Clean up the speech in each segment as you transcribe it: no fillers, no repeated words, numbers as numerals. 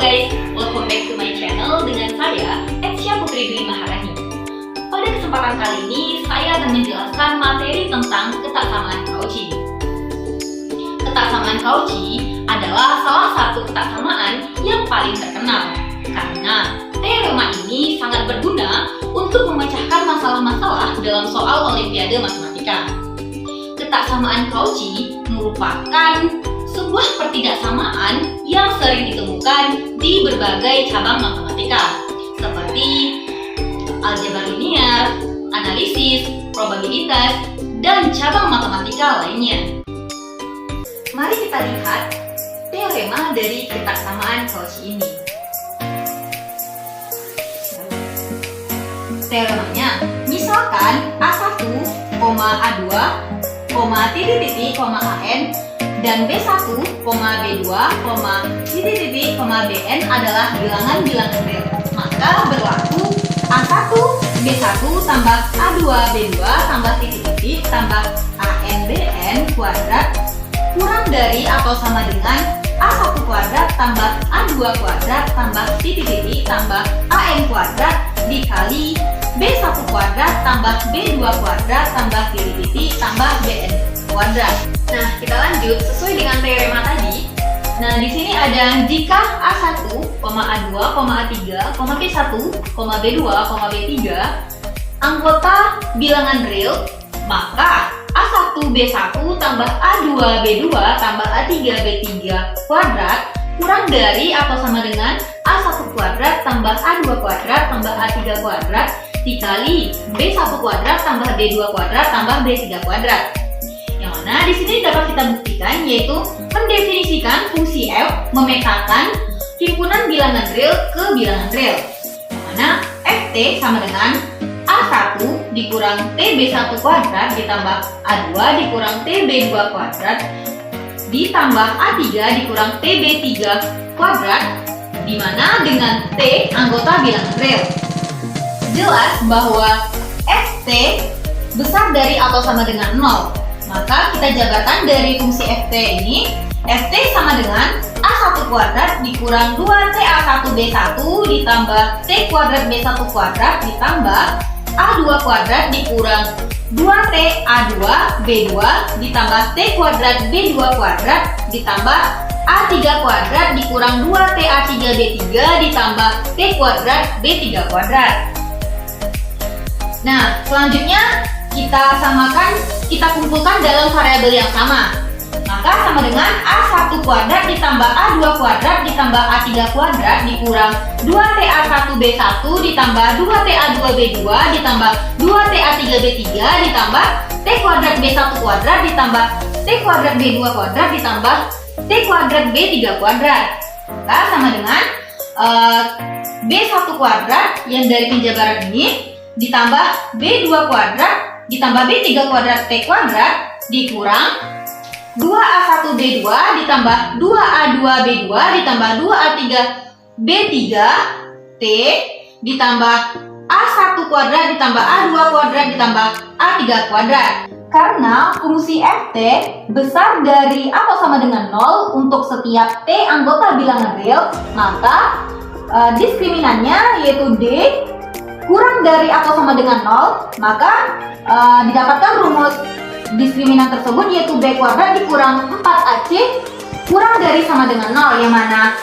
guys, welcome back to my channel dengan saya, Etsya Putri Dwi Maharani. Pada kesempatan kali ini, saya akan menjelaskan materi tentang ketaksamaan Cauchy. Ketaksamaan Cauchy adalah salah satu ketaksamaan yang paling terkenal karena teorema ini sangat berguna untuk memecahkan masalah-masalah dalam soal Olimpiade Matematika. Ketaksamaan Cauchy merupakan sebuah pertidaksamaan yang sering ditemukan di berbagai cabang matematika seperti aljabar linear, analisis, probabilitas, dan cabang matematika lainnya. Mari kita lihat teorema dari ketaksamaan Cauchy ini. Teoremanya, misalkan A1, A2, titik-titik, AN dan B1, B2, titik-titik, BN adalah bilangan-bilangan real. Maka berlaku A1, B1 tambah A2, B2 tambah titik-titik tambah AN, BN kuadrat kurang dari atau sama dengan A1 kuadrat tambah A2 kuadrat tambah titik-titik tambah AN kuadrat dikali B1 kuadrat tambah B2 kuadrat tambah titik-titik tambah BN kuadrat. Nah, kita lanjut sesuai dengan teorema tadi. Nah, di sini ada jika A1, A2, A3, B1, B2, B3 anggota bilangan real, maka A1, B1 tambah A2, B2 tambah A3, B3 kuadrat kurang dari atau sama dengan A1 kuadrat tambah A2 kuadrat tambah A3 kuadrat dikali B1 kuadrat tambah B2 kuadrat tambah B3 kuadrat. Yang mana di sini dapat kita buktikan yaitu mendefinisikan fungsi f memetakan himpunan bilangan real ke bilangan real. Yang mana ft sama dengan A1 dikurang TB1 kuadrat ditambah A2 dikurang TB2 kuadrat ditambah A3 dikurang TB3 kuadrat, dimana dengan T anggota bilangan real. Jelas bahwa Ft besar dari atau sama dengan 0. Maka kita jabarkan dari fungsi Ft ini, Ft sama dengan A1 kuadrat dikurang 2Ta1B1 ditambah T kuadrat B1 kuadrat ditambah A2 kuadrat dikurang 2Ta2B2 ditambah T kuadrat B2 kuadrat ditambah A3 kuadrat dikurang 2Ta3B3 ditambah T kuadrat B3 kuadrat. Nah, selanjutnya kita kumpulkan dalam variabel yang sama. Maka sama dengan A1 kuadrat ditambah A2 kuadrat ditambah A3 kuadrat dikurang 2Ta1B1 ditambah 2Ta2B2 ditambah 2Ta3B3 ditambah T kuadrat B1 kuadrat ditambah T kuadrat B2 kuadrat ditambah T kuadrat B3 kuadrat. Maka sama dengan B1 kuadrat yang dari penjabaran ini ditambah B2 kuadrat ditambah B3 kuadrat T kuadrat dikurang 2A1B2 ditambah 2A2B2 ditambah 2A3B3 T ditambah A1 kuadrat ditambah A2 kuadrat ditambah A3 kuadrat. Karena fungsi Ft besar dari atau sama dengan 0 untuk setiap T anggota bilangan real, maka diskriminannya yaitu D kurang dari atau sama dengan 0, maka didapatkan rumus diskriminan tersebut yaitu B kuadrat dikurang 4AC kurang dari sama dengan 0, yang mana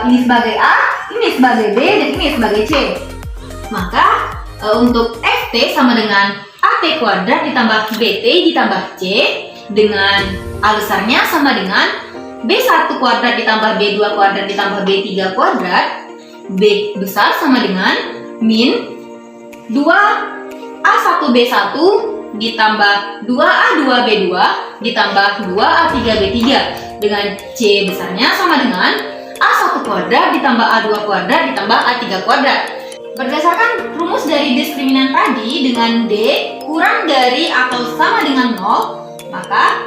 ini sebagai A, ini sebagai B, dan ini sebagai C. Maka untuk Ft sama dengan AT kuadrat ditambah BT ditambah C dengan A besarnya sama dengan B1 kuadrat ditambah B2 kuadrat ditambah B3 kuadrat. B besar sama dengan min 2A1B1 ditambah 2A2B2 ditambah 2A3B3 dengan C besarnya sama dengan A1 kuadrat ditambah A2 kuadrat ditambah A3 kuadrat. Berdasarkan rumus dari diskriminan tadi dengan D kurang dari atau sama dengan 0, maka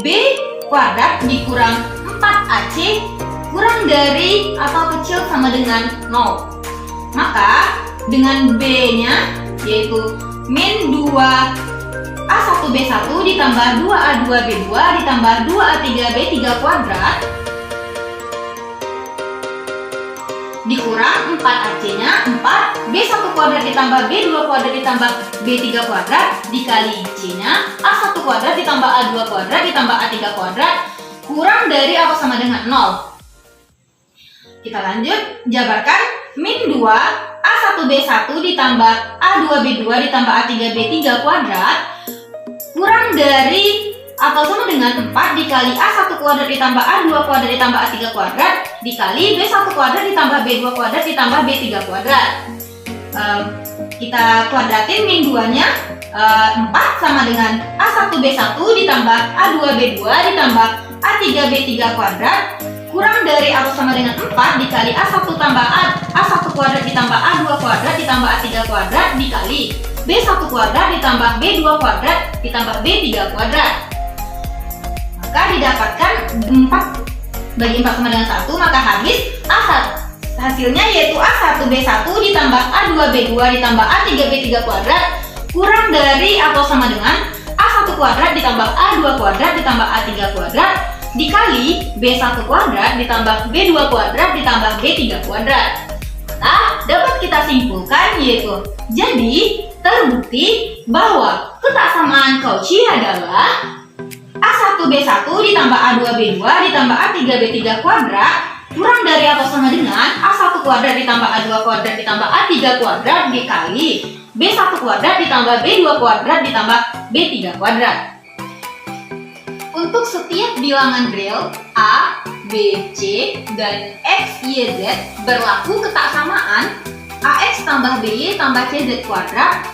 B kuadrat dikurang 4AC kurang dari atau kecil sama dengan 0. Maka dengan B-nya yaitu min 2A1B1 ditambah 2A2B2 ditambah 2A3B3 kuadrat dikurang 4AC-nya 4, B1 kuadrat ditambah B2 kuadrat ditambah B3 kuadrat dikali C-nya A1 kuadrat ditambah A2 kuadrat ditambah A3 kuadrat kurang dari atau sama dengan 0. Kita lanjut, jabarkan min 2 A1B1 ditambah A2B2 ditambah A3B3 kuadrat kurang dari atau sama dengan 4 dikali A1 kuadrat ditambah A2 kuadrat ditambah A3 kuadrat dikali B1 kuadrat ditambah B2 kuadrat ditambah B3 kuadrat. Kita kuadratin min 2-nya 4 sama dengan A1B1 ditambah A2B2 ditambah A3B3 kuadrat kurang dari atau sama dengan 4 dikali A1 tambah A1 kuadrat ditambah A2 kuadrat ditambah A3 kuadrat dikali B1 kuadrat ditambah B2 kuadrat ditambah B3 kuadrat. Maka didapatkan 4 bagi 4 sama dengan 1, maka habis A1. Hasilnya yaitu A1B1 ditambah A2B2 ditambah A3B3 kuadrat kurang dari atau sama dengan A1 kuadrat ditambah A2 kuadrat ditambah A3 kuadrat dikali B1 kuadrat ditambah B2 kuadrat ditambah B3 kuadrat. Nah, dapat kita simpulkan yaitu jadi terbukti bahwa ketaksamaan Cauchy adalah A1B1 ditambah A2B2 ditambah A3B3 kuadrat kurang dari atau sama dengan A1 kuadrat ditambah A2 kuadrat ditambah A3 kuadrat dikali B1 kuadrat ditambah B2 kuadrat ditambah B3 kuadrat. Untuk setiap bilangan real A, B, C, dan X, Y, Z berlaku ketaksamaan AX tambah BY tambah CZ kuadrat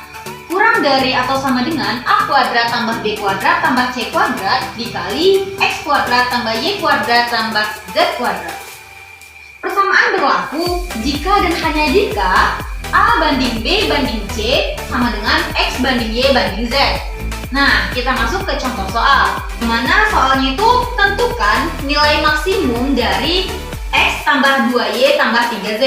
kurang dari atau sama dengan A kuadrat tambah B kuadrat tambah C kuadrat dikali X kuadrat tambah Y kuadrat tambah Z kuadrat. Persamaan berlaku jika dan hanya jika A banding B banding C sama dengan X banding Y banding Z. Nah, kita masuk ke contoh soal, dimana soalnya itu tentukan nilai maksimum dari X tambah 2Y tambah 3Z,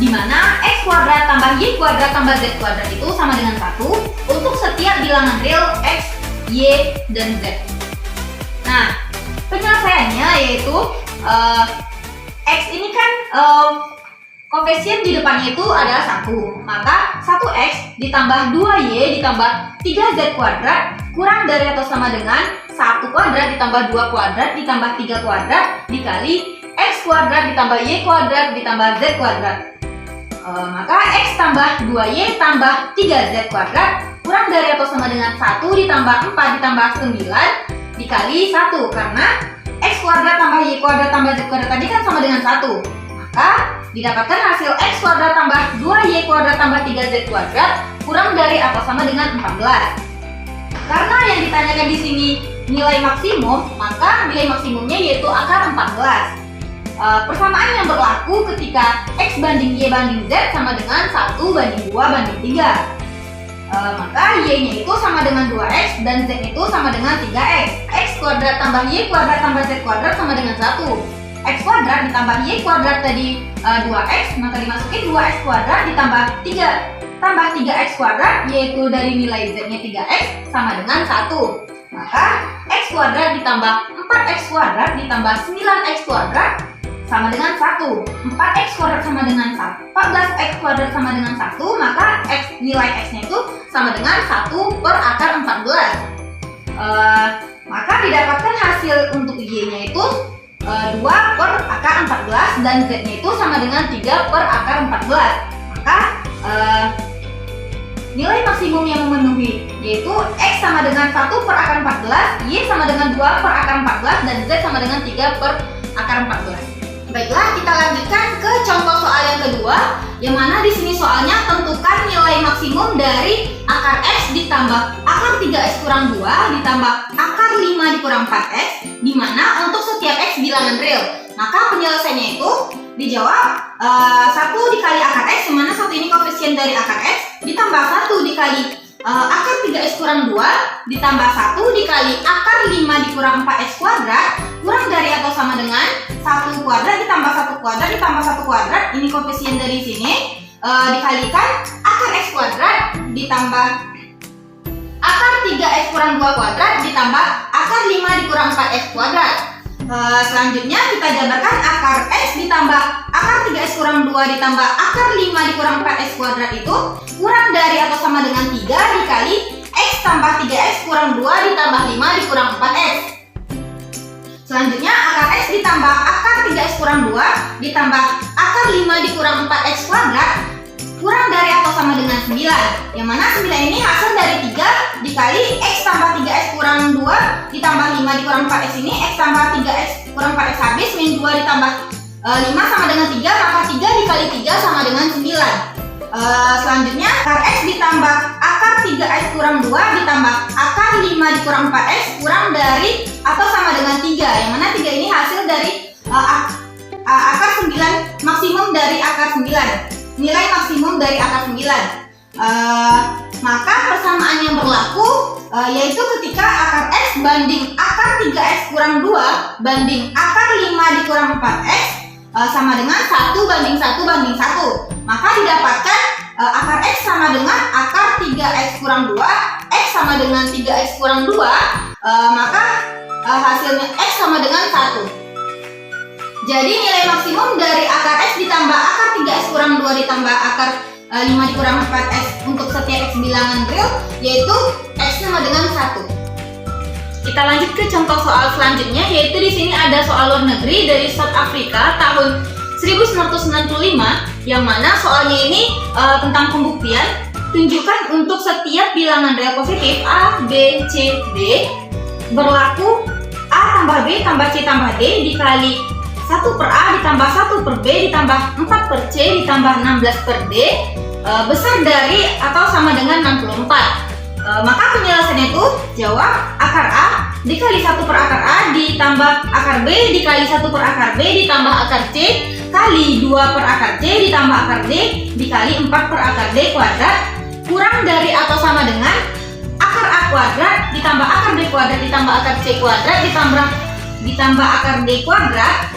dimana X kuadrat tambah Y kuadrat tambah Z kuadrat itu sama dengan 1 untuk setiap bilangan real X, Y, dan Z. Nah, penyelesaiannya yaitu X ini kan koefisien di depannya itu adalah 1, maka 1X ditambah 2Y ditambah 3Z kuadrat kurang dari atau sama dengan 1 kuadrat ditambah 2 kuadrat ditambah 3 kuadrat dikali X kuadrat ditambah Y kuadrat ditambah Z kuadrat. Maka X tambah 2Y tambah 3Z kuadrat kurang dari atau sama dengan 1 ditambah 4 ditambah 9 dikali 1, karena X kuadrat tambah Y kuadrat tambah Z kuadrat tadi kan sama dengan 1. Maka didapatkan hasil X kuadrat tambah 2Y kuadrat tambah 3Z kuadrat kurang dari atau sama dengan 14. Karena yang ditanyakan di sini nilai maksimum, maka nilai maksimumnya yaitu akar 14. Persamaan yang berlaku ketika X banding Y banding Z sama dengan 1 banding 2 banding 3. Maka Y-nya itu sama dengan 2X dan Z itu sama dengan 3X. X kuadrat tambah Y kuadrat tambah Z kuadrat sama dengan 1. X kuadrat ditambah Y kuadrat tadi 2X, maka dimasukin 2X kuadrat ditambah 3 tambah 3X kuadrat, yaitu dari nilai Z-nya 3X sama dengan 1. Maka X kuadrat ditambah 4X kuadrat ditambah 9X kuadrat sama dengan 1. 4X kuadrat sama dengan 1. 14X kuadrat sama dengan 1, maka nilai X-nya itu sama dengan 1 per akar 14. Maka didapatkan hasil untuk Y-nya itu 2 per akar 14 dan Z-nya itu sama dengan 3 per akar 14. Maka nilai maksimum yang memenuhi yaitu X sama dengan 1 per akar 14, Y sama dengan 2 per akar 14, dan Z sama dengan 3 per akar 14. Baiklah, kita lanjutkan ke contoh soal yang kedua, yang mana di sini soalnya tentukan nilai maksimum dari akar X ditambah akar 3X kurang 2 ditambah akar 5 dikurang 4X, di mana untuk setiap X bilangan real. Maka penyelesaiannya itu dijawab 1 dikali akar X, yang mana 1 ini koefisien dari akar X, ditambah 1 dikali akar 3X kurang 2 ditambah 1 dikali akar 5 dikurang 4X kuadrat kurang dari atau sama dengan 1 kuadrat ditambah 1 kuadrat ditambah 1 kuadrat, ini koefisien dari sini, dikalikan akar X kuadrat ditambah akar 3X kurang 2 kuadrat ditambah akar 5 dikurang 4X kuadrat. Selanjutnya kita jabarkan akar X ditambah akar 3X kurang 2 ditambah akar 5 dikurang 4x kuadrat itu kurang dari atau sama dengan 3 dikali x tambah 3x kurang 2 ditambah 5 dikurang 4x. Selanjutnya akar x ditambah akar 3x kurang 2 ditambah akar 5 dikurang 4x kuadrat kurang dari atau sama dengan 9. Yang mana 9 ini hasil dari 3 dikali x tambah 3x kurang 2 ditambah 5 dikurang 4x ini x tambah 3x kurang 4x habis, min 2 ditambah 5 sama dengan 3, maka 3 dikali 3 sama dengan 9. Selanjutnya akar x ditambah akar 3x kurang 2 ditambah akar 5 dikurang 4x kurang dari atau sama dengan 3. Yang mana 3 ini hasil dari akar 9 maksimum dari akar 9. Nilai maksimum dari akar 9. Maka persamaan yang berlaku yaitu ketika akar x banding akar 3x kurang 2 banding akar 5 dikurang 4x sama dengan 1 banding 1 banding 1. Maka didapatkan akar x sama dengan akar 3x kurang 2, x sama dengan 3x kurang 2, maka hasilnya x sama dengan 1. Jadi nilai maksimum dari akar x ditambah akar 3x kurang 2 ditambah akar 5 dikurang 4x untuk setiap x bilangan real yaitu x sama dengan 1. Kita lanjut ke contoh soal selanjutnya, yaitu di sini ada soal luar negeri dari South Africa tahun 1995 yang mana soalnya ini tentang pembuktian. Tunjukkan untuk setiap bilangan real positif a, b, c, d berlaku a tambah b tambah c tambah d dikali 1 per a ditambah 1 per b ditambah 4 per c ditambah 16 per d besar dari atau sama dengan 64. Maka penjelasannya itu jawab akar a dikali 1 per akar a ditambah akar b dikali 1 per akar b ditambah akar c kali 2 per akar c ditambah akar d dikali 4 per akar d kuadrat kurang dari atau sama dengan akar a kuadrat ditambah akar b kuadrat ditambah akar c kuadrat ditambah akar d kuadrat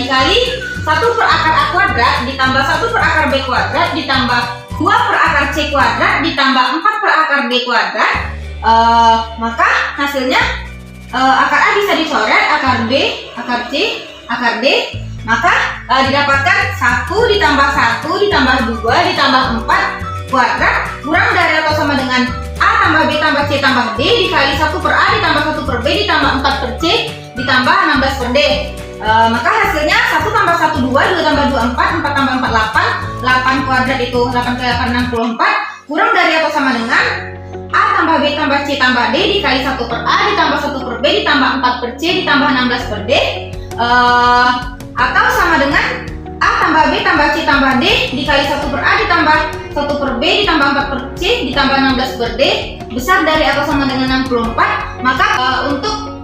dikali 1 per akar a kuadrat ditambah 1 per akar b kuadrat ditambah 2 per akar c kuadrat ditambah 4 per akar d kuadrat. Maka hasilnya akar a bisa dicoret, akar b, akar c, akar d. Maka didapatkan 1 ditambah 1 ditambah 2 ditambah 4 kuadrat kurang dari atau sama dengan a tambah b tambah c tambah d dikali 1 per a ditambah 1 per b ditambah 4 per c ditambah 16 per d. Maka hasilnya 1 tambah 1 2, 2 tambah 2 4, 4 tambah 4 8, 8 kuadrat itu 8 kali 8 64 kurang dari atau sama dengan a tambah b tambah c tambah d dikali 1 per a ditambah 1 per b ditambah 4 per c ditambah 16 per d atau sama dengan a tambah b tambah c tambah d dikali 1 per a ditambah 1 per b ditambah 4 per c ditambah 16 per d besar dari atau sama dengan 64. Maka untuk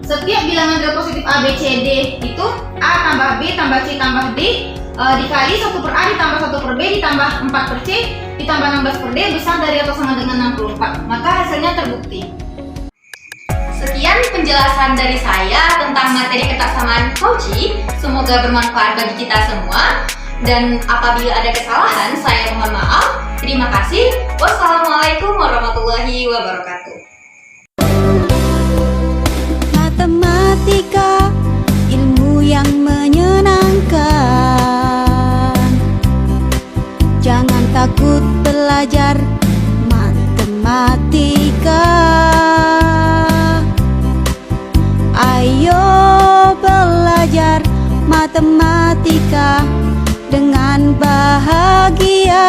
setiap bilangan real positif a, b, c, d itu a tambah b tambah c tambah d dikali 1 per a ditambah 1 per b ditambah 4 per c ditambah 16 per d besar dari atau sama dengan 64. Maka hasilnya terbukti. Sekian penjelasan dari saya tentang materi ketaksamaan Cauchy. Semoga bermanfaat bagi kita semua. Dan apabila ada kesalahan, saya mohon maaf. Terima kasih. Wassalamualaikum warahmatullahi wabarakatuh. Matematika, ilmu yang menyenangkan. Jangan takut belajar matematika. Ayo belajar matematika dengan bahagia.